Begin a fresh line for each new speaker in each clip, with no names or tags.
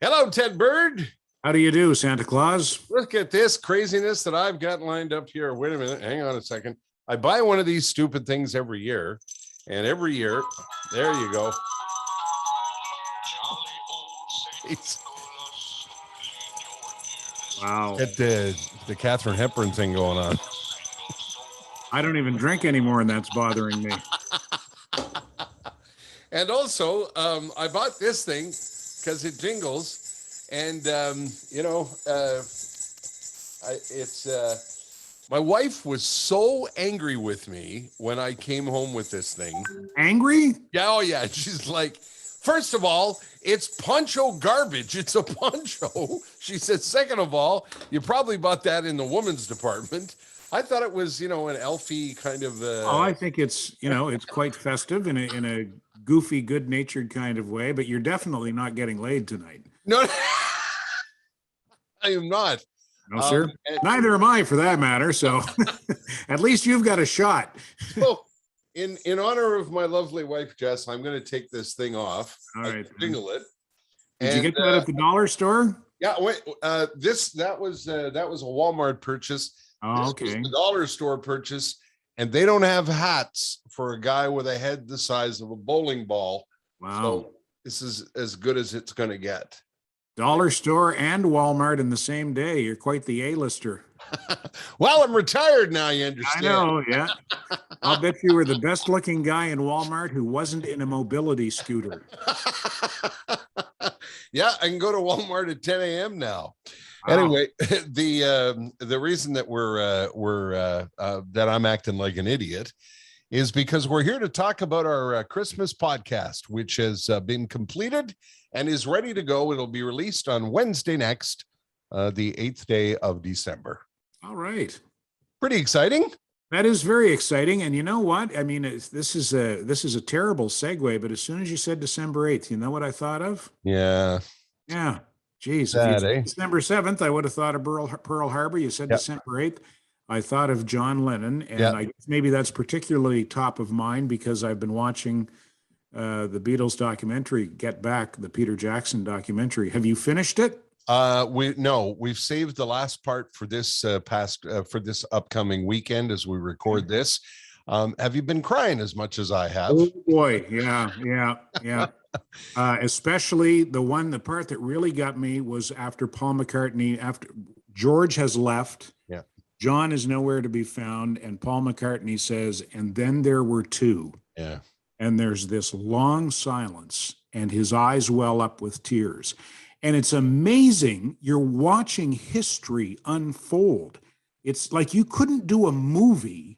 Hello, Ted Bird.
How do you do, Santa Claus?
Look at this craziness that I've got lined up here. Wait a minute. Hang on a second. I buy one of these stupid things every year. And every year, there you go. It's
Wow.
Get the Katharine Hepburn thing going on.
I don't even drink anymore, and that's bothering me.
And also, I bought this thing because it jingles. And, my wife was so angry with me when I came home with this thing.
Angry?
Yeah, oh yeah. She's like, first of all, it's poncho garbage. It's a poncho. She said, second of all, you probably bought that in the women's department. I thought it was, an elfy kind of.
I think it's, it's quite festive in a goofy, good-natured kind of way, but you're definitely not getting laid tonight.
No, I am not.
No, sir. Neither am I, for that matter. So at least you've got a shot.
So, in honor of my lovely wife, Jess, I'm going to take this thing off.
All right.
Jingle it.
Did you get that at the dollar store?
Yeah. Wait. That was a Walmart purchase.
Oh,
this
okay.
was the dollar store purchase, and they don't have hats for a guy with a head the size of a bowling ball.
Wow.
So this is as good as it's going to get.
Dollar store and Walmart in the same day. You're quite the A-lister.
Well, I'm retired now, you understand.
I know, yeah. I'll bet you were the best looking guy in Walmart who wasn't in a mobility scooter.
Yeah, I can go to Walmart at 10 a.m. now.
Wow.
Anyway, the reason that that I'm acting like an idiot is because we're here to talk about our Christmas podcast, which has been completed and is ready to go. It'll be released on Wednesday next, the 8th day of December.
All right.
Pretty exciting.
That is very exciting. And you know what? I mean, this is a terrible segue, but as soon as you said December 8th, you know what I thought of?
Yeah.
Yeah. Geez.
Sad, eh?
December 7th, I would have thought of Pearl Harbor. You said December 8th. I thought of John Lennon. And I guess maybe that's particularly top of mind because I've been watching the Beatles documentary, Get Back, the Peter Jackson documentary. Have you finished it?
We've saved the last part for this for this upcoming weekend as we record this. Have you been crying as much as I have?
Oh boy, yeah. Especially the part that really got me was after Paul McCartney, after George has left.
Yeah.
John is nowhere to be found, and Paul McCartney says, "And then there were two."
Yeah.
And there's this long silence, and his eyes well up with tears. And it's amazing. You're watching history unfold. It's like you couldn't do a movie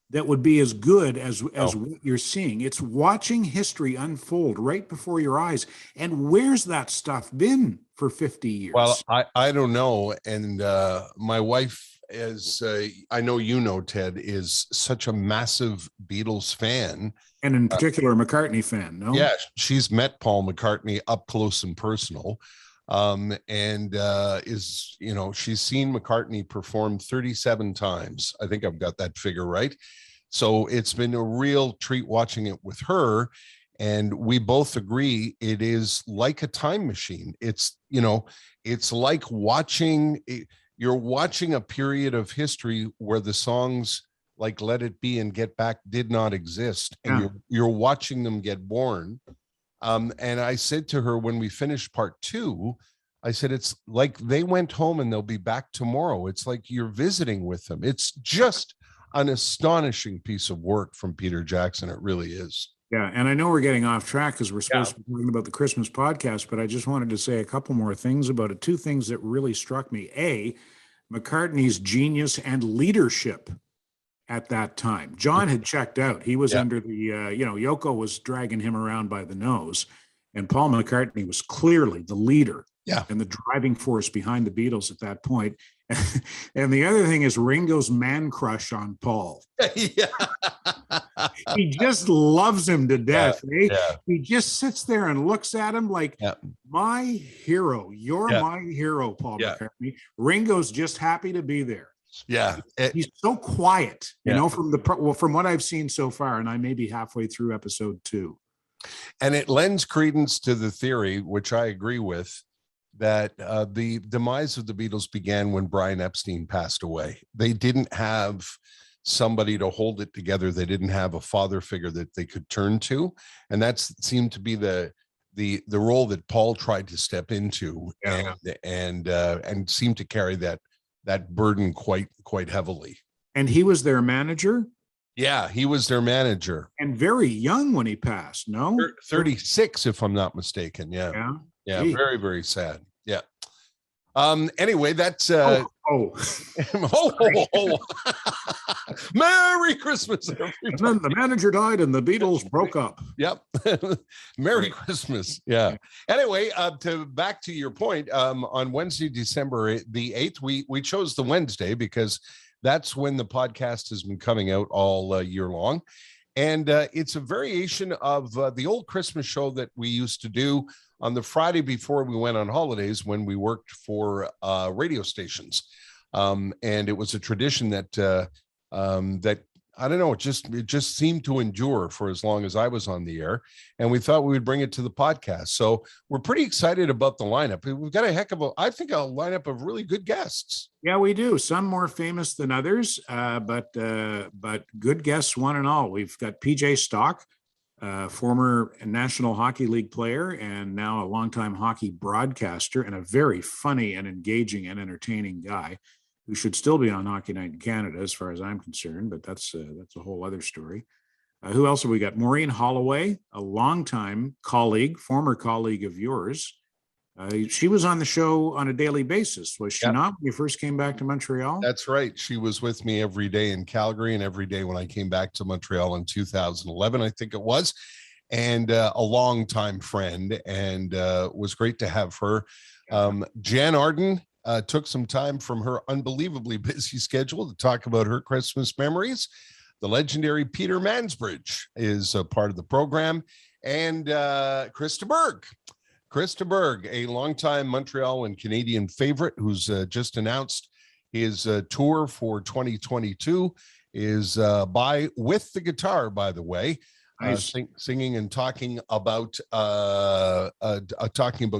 that would be as good as what you're seeing. It's watching history unfold right before your eyes. And where's that stuff been for 50 years?
Well, I don't know. And my wife, as I know you know, Ted, is such a massive Beatles fan.
And in particular, McCartney fan, no?
Yeah, she's met Paul McCartney up close and personal. And she's seen McCartney perform 37 times. I think I've got that figure right. So it's been a real treat watching it with her. And we both agree it is like a time machine. It's like you're watching a period of history where the songs like Let It Be and Get Back did not exist. And you're watching them get born. And I said to her when we finished part 2, I said, it's like they went home and they'll be back tomorrow. It's like you're visiting with them. It's just an astonishing piece of work from Peter Jackson. It really is.
Yeah. And I know we're getting off track because we're supposed to be talking about the Christmas podcast, but I just wanted to say a couple more things about it. 2 things that really struck me. A, McCartney's genius and leadership at that time. John had checked out. He was under the, Yoko was dragging him around by the nose, and Paul McCartney was clearly the leader and the driving force behind the Beatles at that point. And the other thing is Ringo's man crush on Paul. He just loves him to death. He just sits there and looks at him like, my hero. You're my hero, Paul McCartney. Ringo's just happy to be there.
Yeah,
he's so quiet, from what I've seen so far, and I may be halfway through episode 2.
And it lends credence to the theory, which I agree with, that the demise of the Beatles began when Brian Epstein passed away. They didn't have somebody to hold it together. They didn't have a father figure that they could turn to, and that seemed to be the role that Paul tried to step into, and seemed to carry that burden quite heavily.
And he was their manager.
Yeah, he was their manager,
and very young when he passed. No,
36, if I'm not mistaken. Yeah. Very, very sad. Yeah. Anyway, that's Merry Christmas, everybody.
And then the manager died and the Beatles broke up.
Yep. Merry Christmas. Yeah. Anyway, back to your point, on Wednesday, December the 8th, we chose the Wednesday because that's when the podcast has been coming out all year long. And it's a variation of the old Christmas show that we used to do on the Friday before we went on holidays when we worked for radio stations. And it was a tradition that I don't know, it just seemed to endure for as long as I was on the air. And we thought we would bring it to the podcast. So we're pretty excited about the lineup. We've got a lineup of really good guests.
Yeah, we do. Some more famous than others, but good guests, one and all. We've got PJ Stock, former National Hockey League player and now a longtime hockey broadcaster, and a very funny and engaging and entertaining guy who should still be on Hockey Night in Canada, as far as I'm concerned, but that's a whole other story. Who else have we got? Maureen Holloway, a longtime colleague, former colleague of yours. She was on the show on a daily basis, was she not, when you first came back to Montreal?
That's right. She was with me every day in Calgary and every day when I came back to Montreal in 2011, I think it was, and a longtime friend, and was great to have her. Jan Arden took some time from her unbelievably busy schedule to talk about her Christmas memories. The legendary Peter Mansbridge is a part of the program, and Krista Berg. Krista Berg, a longtime Montreal and Canadian favorite who's just announced his tour for 2022, is with the guitar, by the way, singing and talking about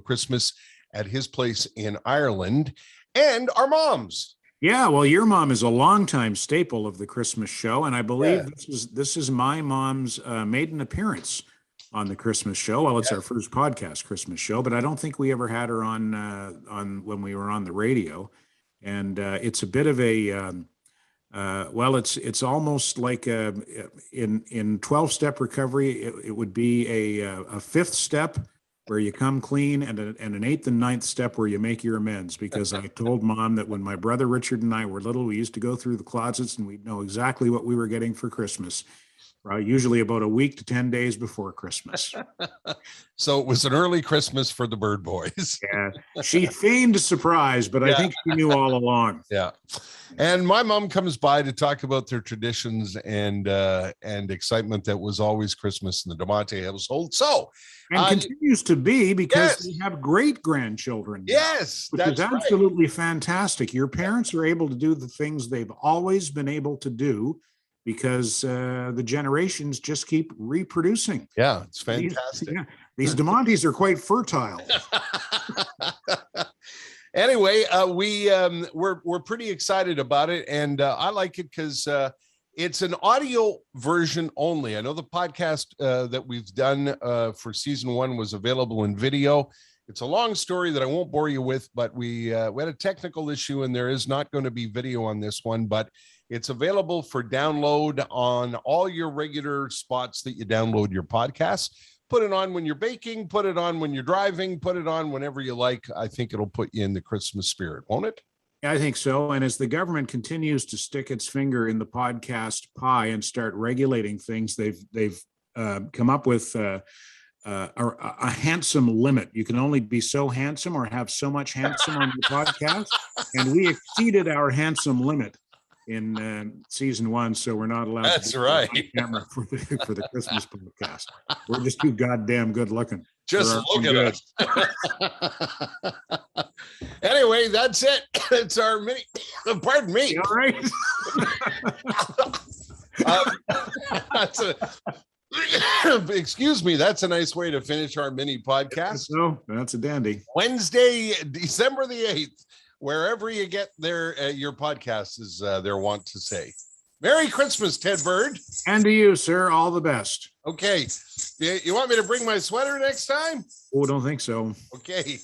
Christmas at his place in Ireland. And our moms.
Yeah, well, your mom is a longtime staple of the Christmas show, and I believe this is my mom's maiden appearance on the Christmas show. Well, it's our first podcast Christmas show, but I don't think we ever had her on when we were on the radio. And it's a bit of a it's almost like in 12-step recovery, it would be a fifth step where you come clean, and an eighth and ninth step where you make your amends. Because I told Mom that when my brother Richard and I were little, we used to go through the closets and we'd know exactly what we were getting for Christmas. Usually about a week to 10 days before Christmas.
So it was an early Christmas for the Bird Boys.
Yeah, she feigned surprise, but I think she knew all along.
Yeah. And my mom comes by to talk about their traditions and excitement that was always Christmas in the DeMonte household. So,
and continues to be, because we have great grandchildren.
Yes,
which is absolutely fantastic. Your parents are able to do the things they've always been able to do, because the generations just keep reproducing.
Yeah, it's fantastic.
These DeMontes are quite fertile.
Anyway, we're pretty excited about it, and I like it because it's an audio version only. I know the podcast that we've done for season 1 was available in video. It's a long story that I won't bore you with, but we had a technical issue, and there is not going to be video on this one, but it's available for download on all your regular spots that you download your podcasts. Put it on when you're baking, put it on when you're driving, put it on whenever you like. I think it'll put you in the Christmas spirit, won't it?
I think so. And as the government continues to stick its finger in the podcast pie and start regulating things, they've come up with a handsome limit. You can only be so handsome or have so much handsome on your podcast. And we exceeded our handsome limit in season 1, so we're not allowed
to
on camera for the Christmas podcast. We're just too goddamn good looking.
Just look at us. Anyway, that's it. It's our mini. Pardon me.
All right.
Excuse me. That's a nice way to finish our mini podcast.
So that's a dandy.
Wednesday, December the 8th, wherever you get your podcast, is their want to say. Merry Christmas, Ted Bird.
And to you, sir, all the best.
Okay. You want me to bring my sweater next time?
Oh, don't think so.
Okay.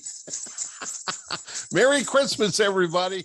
Merry Christmas, everybody.